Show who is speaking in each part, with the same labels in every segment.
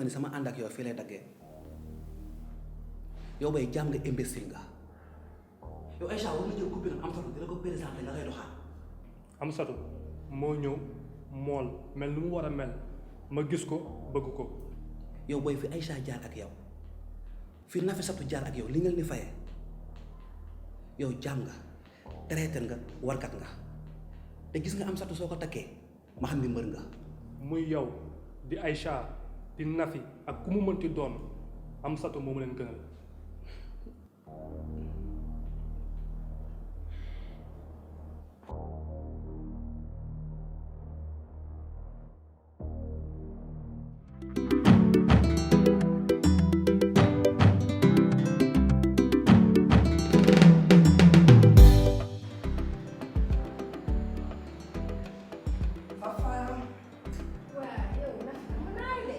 Speaker 1: ni sama ànd ak yow fii lay daggee yow bay jaam nga imbécile nga yow Aïcha war na jël copine am satu dina ko présenté nga koy doxaan.
Speaker 2: am satu moo ñëw mool mel nu mu war a mel ma gis ko bëgg ko.
Speaker 1: yow booy fi Aïcha jaar ak yow fi Nafisatu jaar ak yow li nga ni fayee yow jaam nga traité nga warkat nga te gis nga am satu soo ko takkee ma xam ni mbër nga.
Speaker 2: muy yow di Aïcha di Nafi ak ku mu mënti doon am satu moomu leen gënal.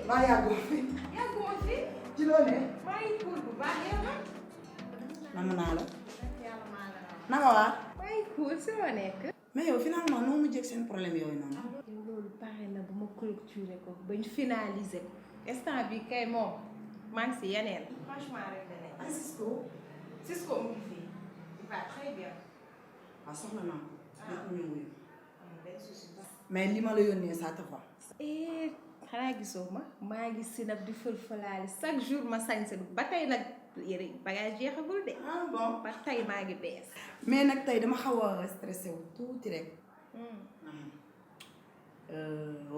Speaker 3: maa yàggoo fi.
Speaker 4: yàgguma fi.
Speaker 3: ci loo ne.
Speaker 4: maa ngi kuul bu baax yow nag.
Speaker 3: namm naa la.
Speaker 4: yàlla maa la raw.
Speaker 3: naka waa.
Speaker 4: maa ngi kuul si ma nekk.
Speaker 3: mais yow finalement noo mujjee ak seen problème yooyu noonu.
Speaker 4: yow loolu pare na bu ma clôturer ko bañ finaliser ko instant bi kay moom maa ngi si yeneen. franchement rek da nekk.
Speaker 3: ah Cisco.
Speaker 4: Cisco mu ngi fii. il va très bien.
Speaker 3: waaw soxla naa ko. nekk ñu wuyu.
Speaker 4: benn souci.
Speaker 3: mais li ma la yónnee ça te va.
Speaker 4: xanaa gisoo ma maa ngi sinap di fël-fëlaale chaque jour ma sañse ba tey nag yére bagage jeexagul de.
Speaker 3: ah bon
Speaker 4: ba tey maa ngi bees.
Speaker 3: mais nag tey dama xaw a stressé wu tuuti rek.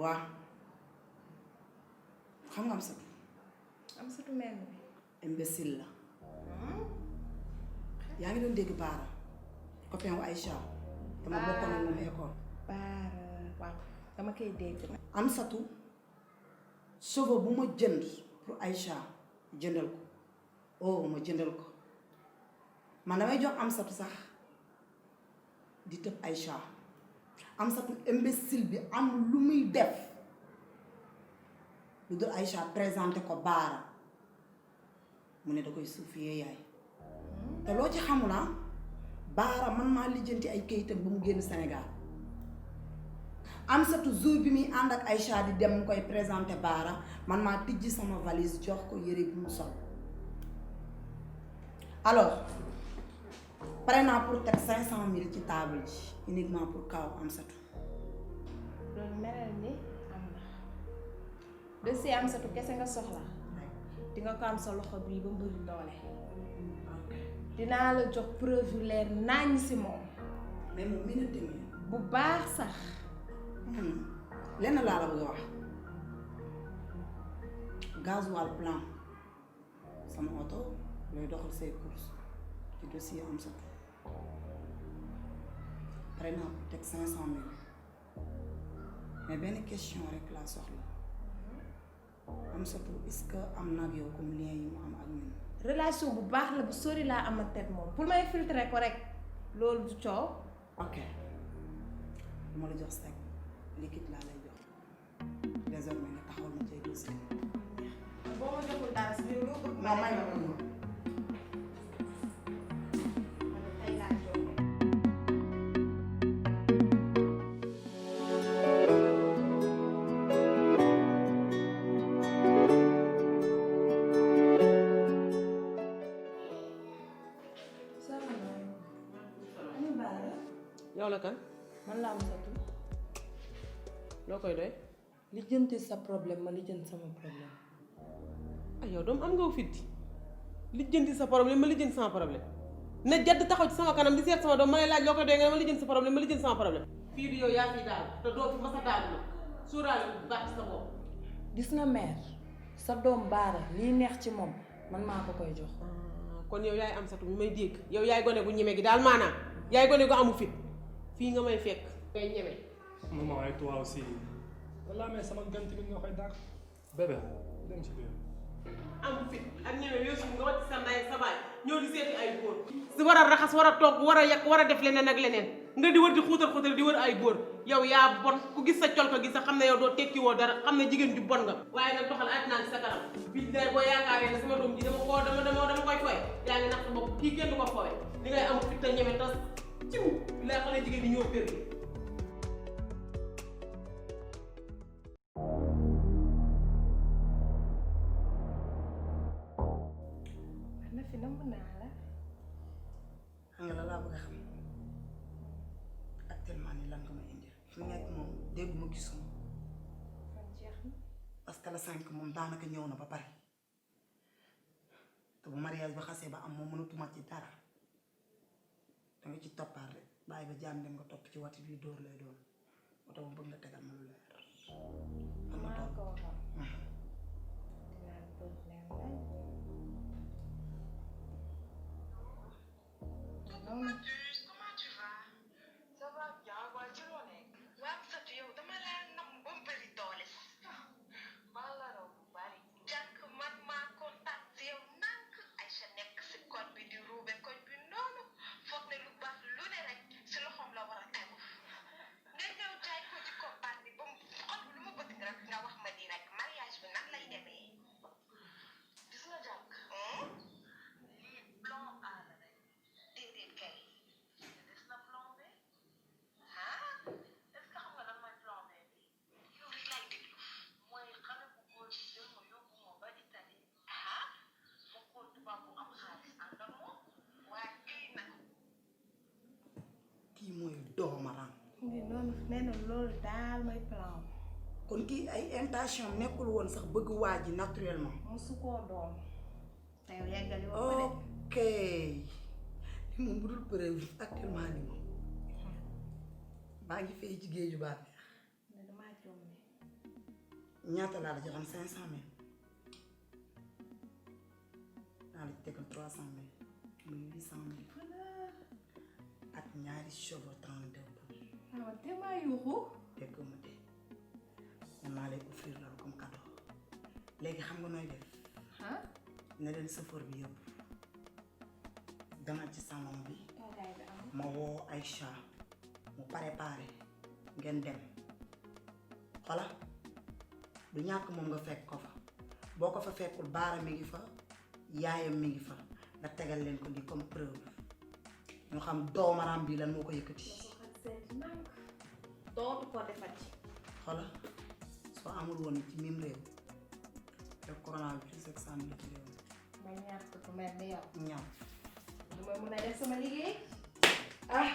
Speaker 3: waa xam nga am sa.
Speaker 4: am satu mel ni.
Speaker 3: imbécile la. yaa ngi doon dégg Baara copain wu Aïcha. dama bokkoon ak moom école.
Speaker 4: Baara waaw dama koy dégg nag.
Speaker 3: am satu cheveux bu ma jënd pour Aïcha jëndal ko oh ma jëndal ko man damay jox am satu sax di tëb Aïcha am satu imbécile bi am lu muy def lu dul Aïcha présenté ko Baara mu ne da koy suufiyee yaay te loo ci xamula Baara man maa lijjanti ay kayitam ba mu génn Sénégal am satu jour bi muy ànd ak Aïcha di dem mu koy présenté Baara man maa tijji sama valise jox ko yére bi mu sol alors pare naa pour teg 500 000 ci table ji uniquement pour kaw am satu.
Speaker 4: loolu melal ni am na dossier am satu kese nga soxla di nga ko am sa loxo bii ba mbëri doole dinaa la jox preuve yu leer nañ si moom
Speaker 3: mais moom mi na demee
Speaker 4: bu baax sax.
Speaker 3: lenn laa la bëgg a wax gasoil plan sama oto looy doxal say course ci dossier am satu pare naa pour teg 500 000 mais benn question rek laa soxla am satu est-ce que am na ak yow comme lien yi mu am ak ñun.
Speaker 4: relation bu baax la bu sori laa am ak teg moom pour may filtrer ko rek loolu du coow.
Speaker 3: ok du ma la jox sec liquide laa lay jox désormais nga taxawal ma cay dossier.
Speaker 4: boo ma joxul dara si biir loo bëgg.
Speaker 3: non may ma ko
Speaker 4: tey laa jox.
Speaker 5: yow la kan
Speaker 6: man laa am satu
Speaker 5: loo koy doy
Speaker 6: lijjanti sa problème ma lijjanti sama problème.
Speaker 5: ay yow doom am nga fit lijjanti sa problème ma lijjanti sama problème ne jadd taxaw ci sama kanam di seet sama doom ma lay laaj loo koy doy nga ma lijjanti sa problème ma lijjanti sama problème fii di yow yaa fi daal te doo fi masa daal nag suuraale bu baax sa bopp.
Speaker 6: gis nga mère sa doom Baara lii neex ci moom man maa ko koy jox.
Speaker 5: kon yow yaay am satu mi may dégg yow yaay gone gu ñeme gi daal maanaam yaay gone gu amu fit fii nga may fekk ngay ñeme.
Speaker 2: maman ay toi aussi walla mais sama gan tamit nga koy dàq bébé dem ci biir.
Speaker 5: am fit ak ñeme weesu nga wàcc sa ndey sa baay ñëw di seeti ay góor si war a raxas war a togg war a yàq war a def leneen ak leneen nga di wër di xuutal xuutal di wër ay góor yow yaa bon ku gis sa col ko gis sa xam ne yow doo tekki woo dara xam ne jigéen ju bon nga waaye nag doxal àddina ci sa kanam bii day boo yaakaaree ne sama doom ji dama koy fooye yaa ngi nax sa bopp kii kenn du ko fooye li ngay am fit te ñeme tas ciw laa xam ne jigéen di ñëw kër gi.
Speaker 3: lan nga ma indi fi mu nekk moom dégguma gisuma
Speaker 4: kon jeex na.
Speaker 3: parce que la 5 moom daanaka ñëw na ba pare te bu mariage ba xasee ba am moom mënatuma ci dara danga ci toppaat rek bàyyi ba jaam dem nga topp ci wati bii dóor lay doon oto bu bëgg nga tegal ma lu leer
Speaker 4: maa ko waxoon. dinaa bëgg leen laaj.
Speaker 7: Comment tu vas? Ça va bien, waa ci loo nekk. waaw Fatou yow dama laa nam ba mu bëri doole. maa la raw bu bari. jànk man maa kontaan si yow nànk Aïcha nekk si koñ bi di ruube koñ bi noonu foog ne lu baax lu ne rek si loxoom la war a tegu. nga ñëw jaay ko ci koppaan bi ba mu xol lu ma bëgg rek nga wax ma di rek mariage bi nan lay demee. gis nga jànk. lii plan A la rek. déedéet kay. des na plan B. ah est-ce que xam nga lan mooy plan B bi. yow rek laay déglu. mooy xale bu góor bi jël ma yóbbu ma ba Italie. ah ma xool tubaab bu am xaalis ànd ak moom. waa kii nag.
Speaker 3: kii mooy doomaram
Speaker 4: ngi noonu nee na loolu daal mooy plan am.
Speaker 3: kon kii ay intention nekkul woon sax bëgg waa ji naturellement
Speaker 4: musu koo doon. te yow yeggali woo ko de.
Speaker 3: ok li moom bu dul preuve actuellement ni moom baa ngi fay ci géeju baax
Speaker 4: ne damaa jommi.
Speaker 3: ñaata laa la joxoon 500 000 naa la ci tegal 300 000 muy 800 000 ak ñaari cheveux 32 poules
Speaker 4: waaw te maa yuuxu.
Speaker 3: dégg ma de man maa lay offrir loolu comme cadeau léegi xam nga nooy def
Speaker 4: ah.
Speaker 3: ne leen chauffeur bi yëpp demal ci salon bi
Speaker 4: toogaay bi am.
Speaker 3: ma woo Aïcha mu préparé ngeen dem xola du ñàkk moom nga fekk ko fa boo ko fa fekkul baara mi ngi fa yaayam mi ngi fa nga tegal leen ko lii comme preuve ñu xam doomaram bi lan moo ko yëkkati
Speaker 4: dootu ko defati.
Speaker 3: xola soo amul woon ci mim réew def corona bi plus ak 100 000 ci réew
Speaker 4: ma ñàkk ku mel ni yow.
Speaker 3: mi ñaaw
Speaker 4: du ma mën a def sama liggéey. ah.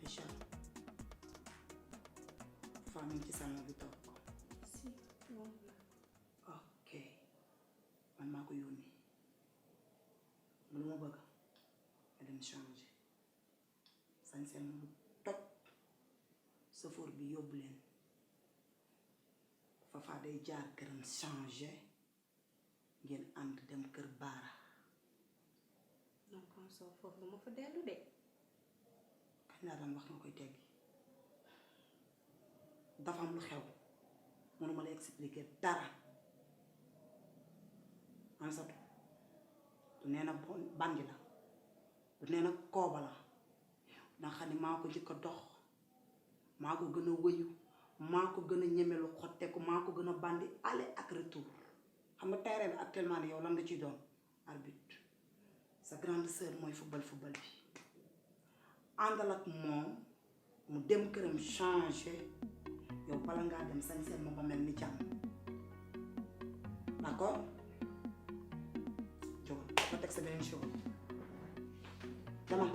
Speaker 3: Aïcha femme ngi ci salon bi toog
Speaker 4: si moom la.
Speaker 3: ok man maa ko yónni lu ma bëgg nga dem changer sañ-sañ lu toj chauffeur bi yóbbu leen Fafa day jaar këram changer ngeen ànd dem kër Baara.
Speaker 5: donc kon soo foofu du ma fa dellu de.
Speaker 3: kañ laa daan wax nga koy teggi dafa am lu xew mënuma la expliquer dara Ansatu du nee na bandi la du nee na kooba la ndax xam ne maa ko jëkk a dox maa ko gën a wëyu maa ko gën a ñemelu xotteeku maa ko gën a bandi aller ak retour xam nga terrain bi actuellement ni yow lan nga ciy doon arbitre sa grande sœur mooy football bi àndal ak moom mu dem këram changer yow bala ngaa dem sañ seen moom ba mel ni jàmm d'accord jógal ba teg sa beneen chocolat dama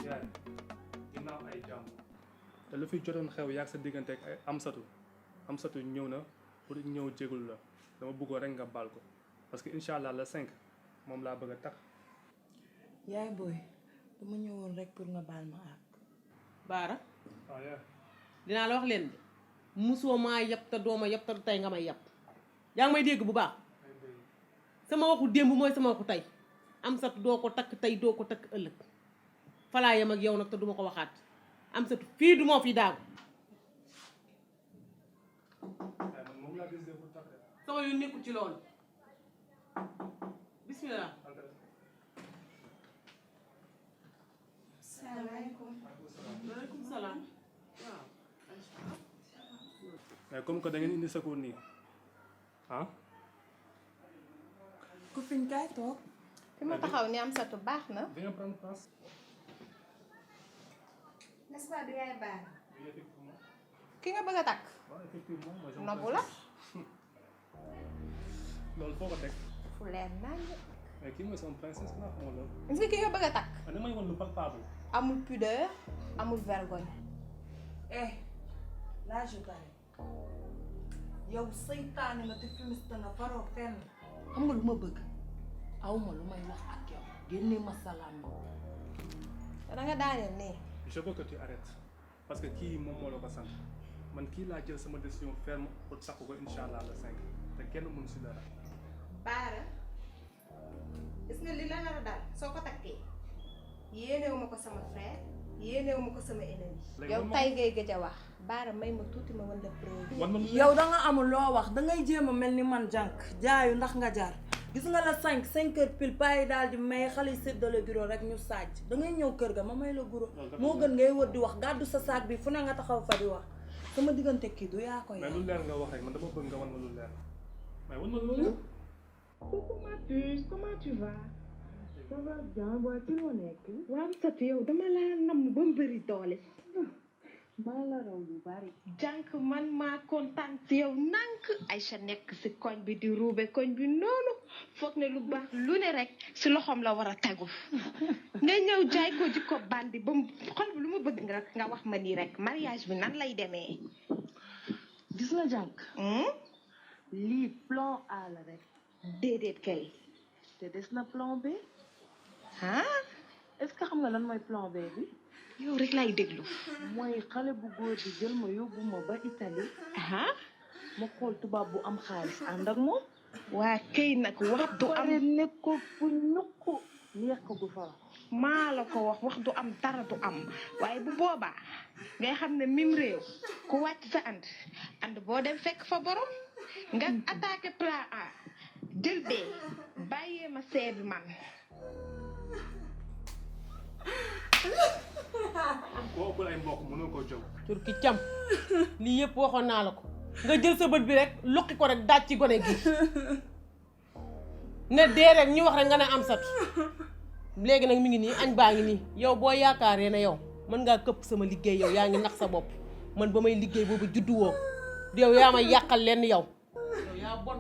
Speaker 2: yaay ginnaaw ay jàmm te lu fi jotoon xew yaag sa diggante ak ay Amsatu ñëw na pour ñëw jégul la dama bëggoon rek nga baal ko parce que incha allah le 5 moom laa bëgg a tax.
Speaker 6: yaay booy dama ñëwoon rek pour nga baal ma ak.
Speaker 5: Baara
Speaker 2: waaw yaa
Speaker 5: dinaa la wax leen de musoo maa yab te dooma yab te tey nga may yab yaa ngi may dégg bu baax sama waxu démb mooy sama waxu tey Amsatu doo ko takk tey doo ko takk ëllëg falaa yam ak yow nag te duma ko waxaat Amsatu fii du moo fi daagu
Speaker 2: man moom laa décidé pour tax de.
Speaker 5: sama yu nekkul ci loolu bismillah.
Speaker 4: salaamaaleykum.
Speaker 5: waaleykum salaam waaw.
Speaker 2: mais comme que da ngeen indi secours nii ah.
Speaker 6: ku fiñ kaay toog.
Speaker 4: fi ma taxaw ni Amsatu baax na.
Speaker 2: di nga prendre place.
Speaker 4: n'est-ce pas du yaay baax.
Speaker 2: oui effectivement.
Speaker 4: ki nga bëgg a takk.
Speaker 2: waaw effectivement mooy sama
Speaker 4: nobbu la.
Speaker 2: loolu foo ko teg
Speaker 4: fu leer nañ
Speaker 2: mais kii mooy sama princesse la xamoo loolu
Speaker 4: gis nga ki nga bëgg a takk
Speaker 2: ah damay woon lu palpable
Speaker 4: amul pudeur amul vergogne
Speaker 6: là je t'arrête yow seytaane nga te fumiste nga faroo fenn xam nga lu ma bëgg awma lu may wax ak yow génne ma salaam
Speaker 4: te da nga daaneel nii
Speaker 2: je veux que tu arrêtes parce que kii moom moo la ko sant man kii laa jël sama décision ferme pour takk ko incha allah le 5 te kenn mënu si dara.
Speaker 4: Baara gis nga li la nar a daal soo ko takkee yéenewu ma ko sama frère yéenewu ma ko sama ennemi. yow tay ngay gëj a wax Baara may ma tuuti ma wan la preuve.
Speaker 6: yow da nga amul loo wax da ngay jéem a mel ni man jànk jaayu ndax nga jaar gis nga la 5 heures pile payi daal di may xale yi séddale guro rek ñu sàcc da ngay ñëw kër ga ma may la guro moo gën ngay wër di wax gàddu sa saak bi fu ne nga taxaw fa di wax sama diggante kii du yaa ko
Speaker 2: mais lu leer nga wax rek man dama bëgg nga wan ma lu leer mais wan ma lu leer.
Speaker 8: Coucou ma puce, comment tu vas? Ça va bien, boy, ci loo nekk? Waaw Satu yow dama laa namm ba mu bëri doole. maa la raw lu bari. jànk man maa kontaan ci yow nank Aïcha nekk si koñ bi di ruube koñ bi noonu foog ne lu baax lu ne rek si loxoom la war a tegu nga ñëw jaay ko jikko bandi ba mu xol bi lu ma bëgg nga wax ma nii rek mariage bi nan lay demee.
Speaker 6: gis nga jànk lii plan A la rek
Speaker 8: déedéet kay.
Speaker 6: te des na plan B
Speaker 8: ah
Speaker 6: est-ce que xam nga lan mooy plan B bi
Speaker 8: yow rek lay déglu.
Speaker 6: mooy xale bu góor bi jël ma yóbbu ma ba Italie
Speaker 8: ah
Speaker 6: ma xool tubaab bu am xaalis ànd ak moom
Speaker 8: waa kay nag wax du am
Speaker 6: pare ne ko fu ñukk neex ko gu fa
Speaker 8: maa la ko wax du am dara du am waaye bu boobaa ngay xam ne mim réew ku wàcc sa ànd boo dem fekk fa borom nga attaqué plan A jël B bàyyee ma see bi man.
Speaker 2: boo ëppal ay mbokk mënoo koo jëw.
Speaker 5: turki cam lii yëpp waxoon naa la ko nga jël sa bët bi rek luqi ko rek daaj ci gone gi ne dee rek ñu wax rek nga ne am sat léegi nag mi ngi nii añ baa ngi nii yow boo yaakaaree ne yow mën ngaa këpp sama liggéey yow yaa ngi nax sa bopp man ba may liggéey boobu juddu woo yow yaa ma yàqal lenn yow yaa bon.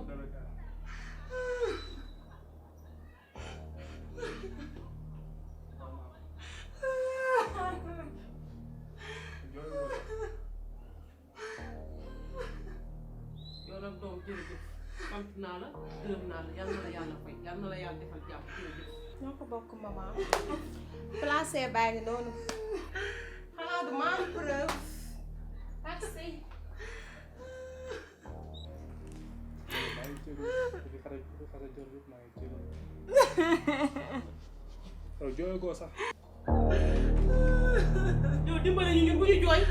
Speaker 5: doom jërëjëf sant naa la gërëm naa la yal na la yàlla fay yal na la yàlla defal jàmm jërëjëf.
Speaker 4: ñoo ko bokk maman placé baa ngi noonu xanaa du ma am preuve merci.
Speaker 2: maa ngi jégalu di xare jor yëpp maa ngi jégalu yow jooyoo koo sax.
Speaker 5: yow dimbale ñu ñun bu ñu jooy.